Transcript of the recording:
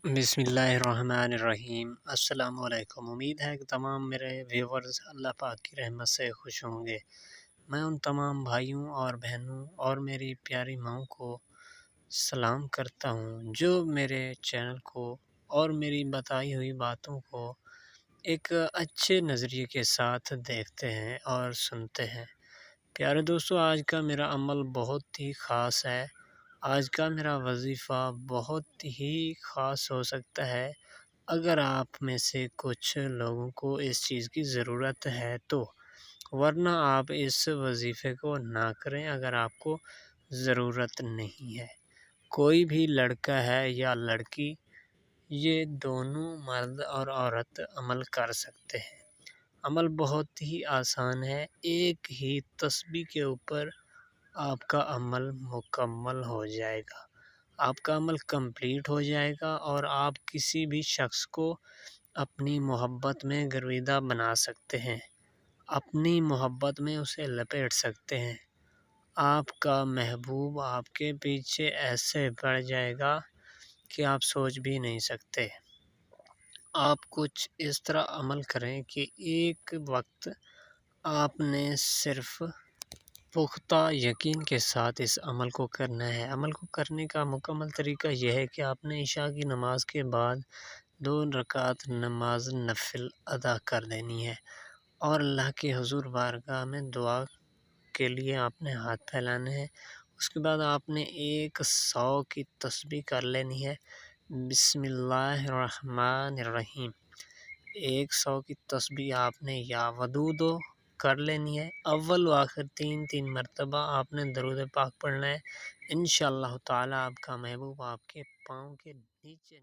بسم اللہ الرحمن الرحیم۔ السلام علیکم۔ امید ہے کہ تمام میرے ویورز اللہ پاک کی رحمت سے خوش ہوں گے۔ میں ان تمام بھائیوں اور بہنوں اور میری پیاری ماؤں کو سلام کرتا ہوں جو میرے چینل کو اور میری بتائی ہوئی باتوں کو ایک اچھے نظریے کے ساتھ دیکھتے ہیں اور سنتے ہیں۔ پیارے دوستو، آج کا میرا عمل بہت ہی خاص ہے۔ آج کا میرا وظیفہ بہت ہی خاص ہو سکتا ہے۔ اگر آپ میں سے کچھ لوگوں کو اس چیز کی ضرورت ہے تو، ورنہ آپ اس وظیفے کو نہ کریں اگر آپ کو ضرورت نہیں ہے۔ کوئی بھی لڑکا ہے یا لڑکی، یہ دونوں مرد اور عورت عمل کر سکتے ہیں۔ عمل بہت ہی آسان ہے۔ ایک ہی تسبیح کے اوپر آپ کا عمل مکمل ہو جائے گا، آپ کا عمل کمپلیٹ ہو جائے گا اور آپ کسی بھی شخص کو اپنی محبت میں گرویدہ بنا سکتے ہیں، اپنی محبت میں اسے لپیٹ سکتے ہیں۔ آپ کا محبوب آپ کے پیچھے ایسے بڑھ جائے گا کہ آپ سوچ بھی نہیں سکتے۔ آپ کچھ اس طرح عمل کریں کہ ایک وقت آپ نے صرف پختہ یقین کے ساتھ اس عمل کو کرنا ہے۔ عمل کو کرنے کا مکمل طریقہ یہ ہے کہ آپ نے عشاء کی نماز کے بعد 2 رکعت نماز نفل ادا کر دینی ہے اور اللہ کے حضور بارگاہ میں دعا کے لیے آپ نے ہاتھ پھیلانے ہیں۔ اس کے بعد آپ نے 100 کی تسبیح کر لینی ہے۔ بسم اللہ الرحمن الرحیم 100 کی تسبیح آپ نے یا ودودو کر لینی ہے۔ اول و آخر 3 مرتبہ آپ نے درود پاک پڑھنا ہے۔ انشاءاللہ تعالی آپ کا محبوب آپ کے پاؤں کے نیچے